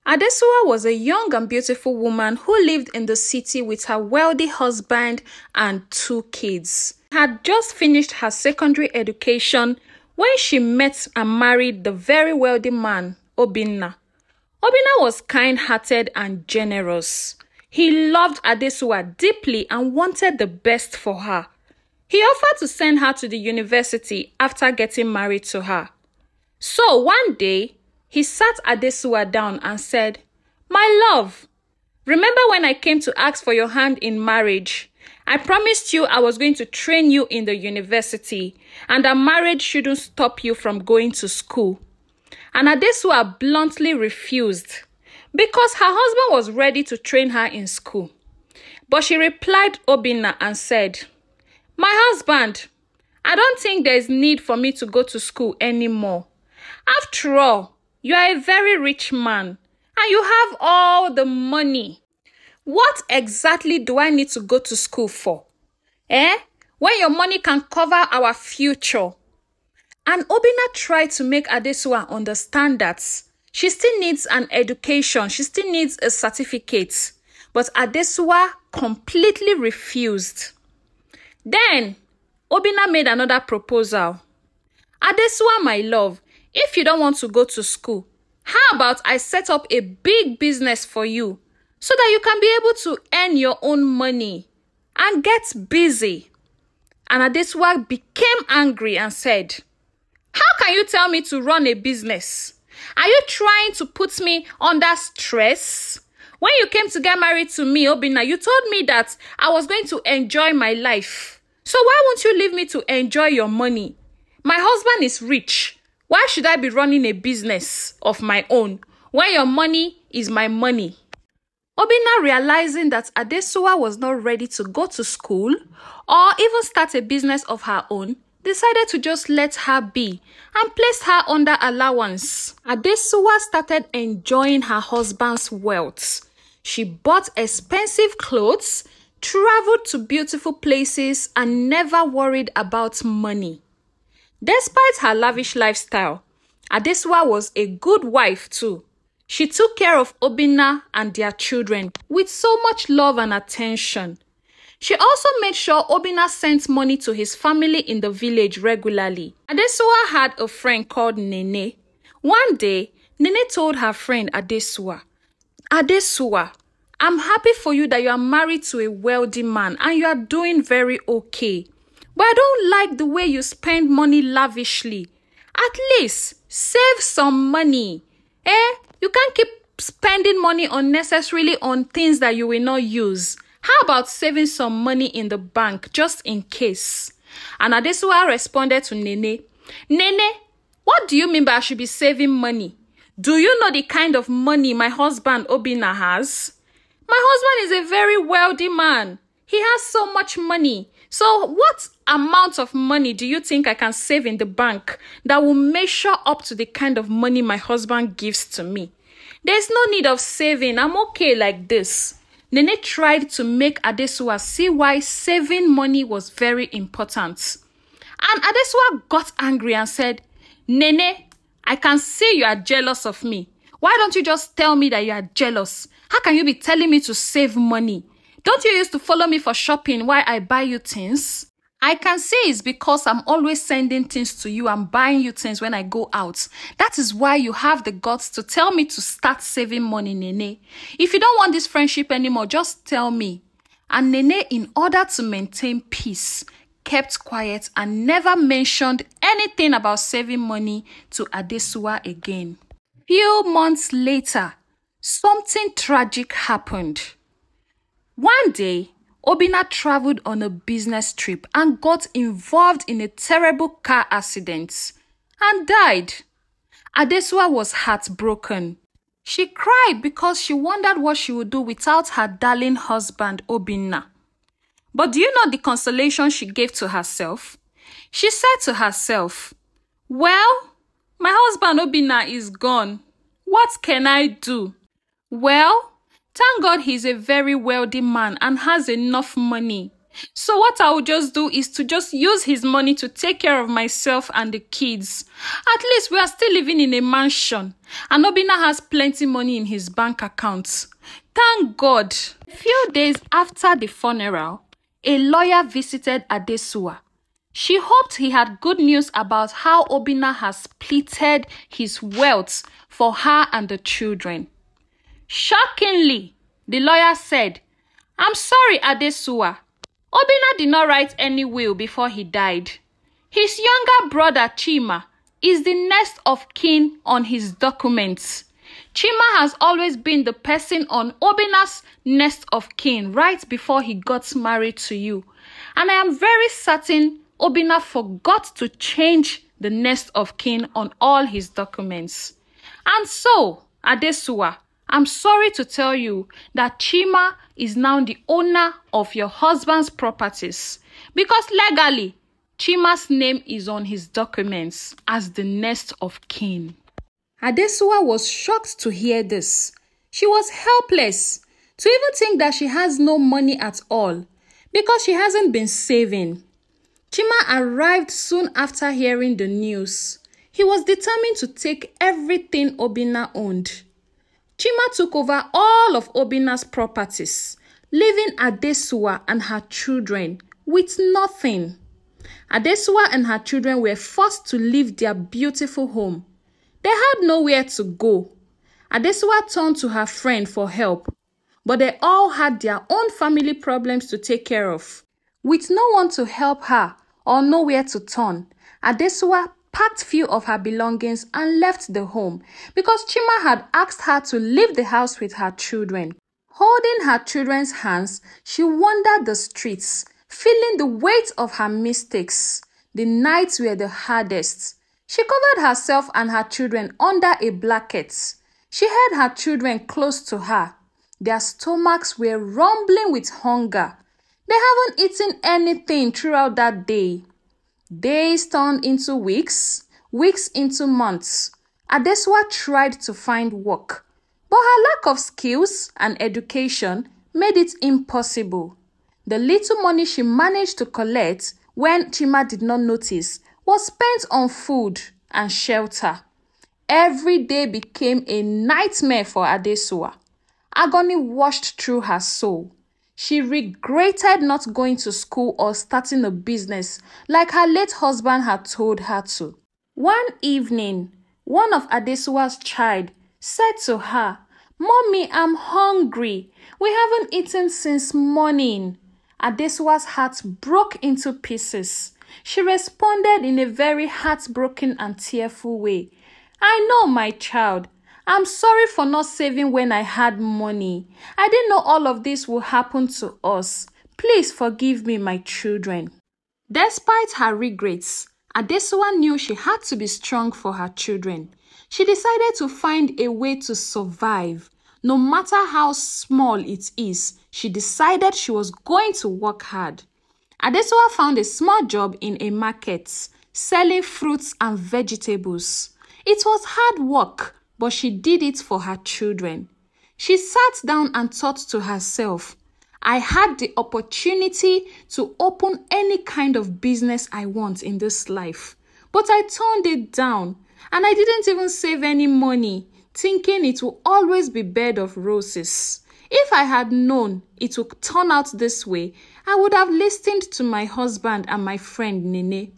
Adesua was a young and beautiful woman who lived in the city with her wealthy husband and 2 kids. She had just finished her secondary education when she met and married the very wealthy man, Obinna. Obinna was kind-hearted and generous. He loved Adesua deeply and wanted the best for her. He offered to send her to the university after getting married to her. So one day, he sat Adesua down and said, "My love, remember when I came to ask for your hand in marriage? I promised you I was going to train you in the university and that marriage shouldn't stop you from going to school." And Adesua bluntly refused because her husband was ready to train her in school. But she replied Obinna and said, "My husband, I don't think there is need for me to go to school anymore. After all, you are a very rich man and you have all the money. What exactly do I need to go to school for? When your money can cover our future?" And Obinna tried to make Adesua understand that she still needs an education, she still needs a certificate. But Adesua completely refused. Then, Obinna made another proposal. "Adesua, my love, if you don't want to go to school, how about I set up a big business for you so that you can be able to earn your own money and get busy?" And Adesua became angry and said, "How can you tell me to run a business? Are you trying to put me under stress? When you came to get married to me, Obinna, you told me that I was going to enjoy my life. So why won't you leave me to enjoy your money? My husband is rich. Why should I be running a business of my own when your money is my money?" Obinna, realizing that Adesua was not ready to go to school or even start a business of her own, decided to just let her be and placed her under allowance. Adesua started enjoying her husband's wealth. She bought expensive clothes, traveled to beautiful places, and never worried about money. Despite her lavish lifestyle, Adesua was a good wife too. She took care of Obinna and their children with so much love and attention. She also made sure Obinna sent money to his family in the village regularly. Adesua had a friend called Nene. One day, Nene told her friend Adesua, "Adesua, I'm happy for you that you are married to a wealthy man and you are doing very okay. But I don't like the way you spend money lavishly. At least save some money. You can't keep spending money unnecessarily on things that you will not use. How about saving some money in the bank just in case?" And Adesua responded to Nene, "Nene, what do you mean by I should be saving money? Do you know the kind of money my husband Obinna has? My husband is a very wealthy man. He has so much money. So what amount of money do you think I can save in the bank that will measure up to the kind of money my husband gives to me? There's no need of saving. I'm okay like this." Nene tried to make Adesua see why saving money was very important. And Adesua got angry and said, "Nene, I can see you are jealous of me. Why don't you just tell me that you are jealous? How can you be telling me to save money? Don't you used to follow me for shopping while I buy you things? I can see it's because I'm always sending things to you and buying you things when I go out. That is why you have the guts to tell me to start saving money, Nene. If you don't want this friendship anymore, just tell me." And Nene, in order to maintain peace, kept quiet and never mentioned anything about saving money to Adesua again. Few months later, something tragic happened. One day, Obinna traveled on a business trip and got involved in a terrible car accident and died. Adesua was heartbroken. She cried because she wondered what she would do without her darling husband, Obinna. But do you know the consolation she gave to herself? She said to herself, "Well, my husband Obinna is gone. What can I do? Well, thank God he's a very wealthy man and has enough money. So what I will just do is to just use his money to take care of myself and the kids. At least we are still living in a mansion. And Obinna has plenty money in his bank accounts. Thank God. A few days after the funeral, a lawyer visited Adesua. She hoped he had good news about how Obinna has splitted his wealth for her and the children. Shockingly, the lawyer said, "I'm sorry, Adesua. Obinna did not write any will before he died. His younger brother, Chima, is the next of kin on his documents. Chima has always been the person on Obinna's next of kin right before he got married to you. And I am very certain Obinna forgot to change the next of kin on all his documents. And so, Adesua, I'm sorry to tell you that Chima is now the owner of your husband's properties because legally, Chima's name is on his documents as the next of kin." Adesua was shocked to hear this. She was helpless to even think that she has no money at all because she hasn't been saving. Chima arrived soon after hearing the news. He was determined to take everything Obinna owned. Chima took over all of Obinna's properties, leaving Adesua and her children with nothing. Adesua and her children were forced to leave their beautiful home. They had nowhere to go. Adesua turned to her friend for help, but they all had their own family problems to take care of. With no one to help her or nowhere to turn, Adesua packed few of her belongings and left the home because Chima had asked her to leave the house with her children. Holding her children's hands, she wandered the streets, feeling the weight of her mistakes. The nights were the hardest. She covered herself and her children under a blanket. She held her children close to her. Their stomachs were rumbling with hunger. They haven't eaten anything throughout that day. Days turned into weeks, weeks into months. Adesua tried to find work, but her lack of skills and education made it impossible. The little money she managed to collect when Chima did not notice was spent on food and shelter. Every day became a nightmare for Adesua. Agony washed through her soul. She regretted not going to school or starting a business like her late husband had told her to. One evening, one of Adesua's child said to her, "Mommy, I'm hungry. We haven't eaten since morning." Adesua's heart broke into pieces. She responded in a very heartbroken and tearful way. "I know, my child. I'm sorry for not saving when I had money. I didn't know all of this would happen to us. Please forgive me, my children." Despite her regrets, Adesua knew she had to be strong for her children. She decided to find a way to survive. No matter how small it is, she decided she was going to work hard. Adesua found a small job in a market, selling fruits and vegetables. It was hard work, but she did it for her children. She sat down and thought to herself, "I had the opportunity to open any kind of business I want in this life, but I turned it down, and I didn't even save any money, thinking it will always be bed of roses. If I had known it would turn out this way, I would have listened to my husband and my friend Nene."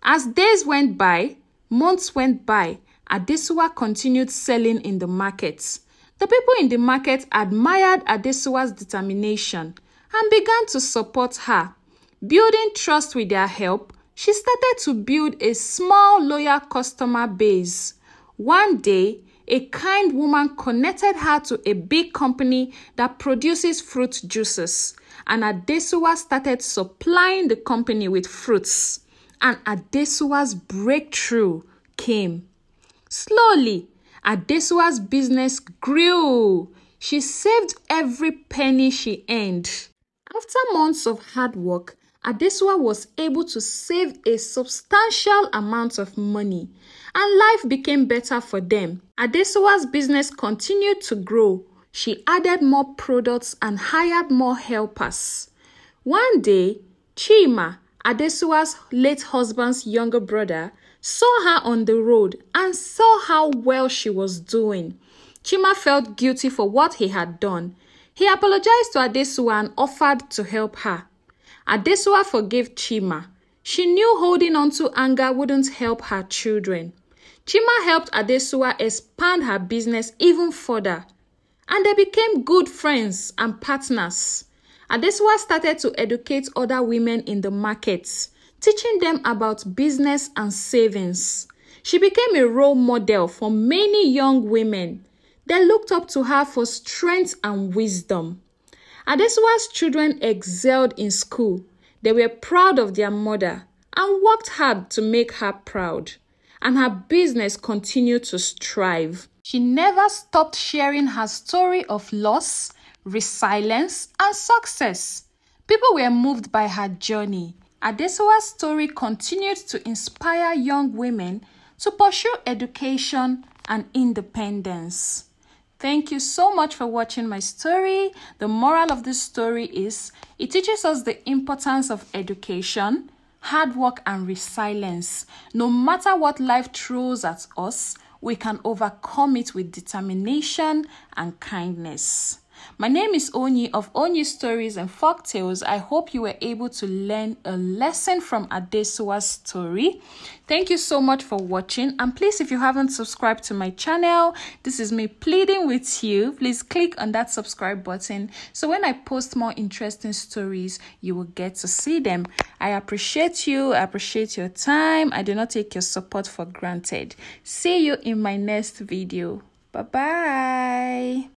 As days went by, months went by, Adesua continued selling in the market. The people in the market admired Adesua's determination and began to support her. Building trust with their help, she started to build a small loyal customer base. One day, a kind woman connected her to a big company that produces fruit juices, and Adesua started supplying the company with fruits. And Adesua's breakthrough came. Slowly, Adesua's business grew. She saved every penny she earned. After months of hard work, Adesua was able to save a substantial amount of money, and life became better for them. Adesua's business continued to grow. She added more products and hired more helpers. One day, Chima, Adesuwa's late husband's younger brother, saw her on the road and saw how well she was doing. Chima felt guilty for what he had done. He apologized to Adesuwa and offered to help her. Adesuwa forgave Chima. She knew holding on to anger wouldn't help her children. Chima helped Adesuwa expand her business even further, and they became good friends and partners. Adesuwa started to educate other women in the markets, teaching them about business and savings. She became a role model for many young women. They looked up to her for strength and wisdom. Adesuwa's children excelled in school. They were proud of their mother and worked hard to make her proud. And her business continued to strive. She never stopped sharing her story of loss, resilience, and success. People were moved by her journey. Adesuwa's story continued to inspire young women to pursue education and independence. Thank you so much for watching my story. The moral of this story is it teaches us the importance of education, hard work, and resilience. No matter what life throws at us, we can overcome it with determination and kindness. My name is Onyi of Onyi Stories and Folktales. I hope you were able to learn a lesson from Adesuwa's story. Thank you so much for watching. And please, if you haven't subscribed to my channel, this is me pleading with you. Please click on that subscribe button so when I post more interesting stories, you will get to see them. I appreciate you. I appreciate your time. I do not take your support for granted. See you in my next video. Bye-bye.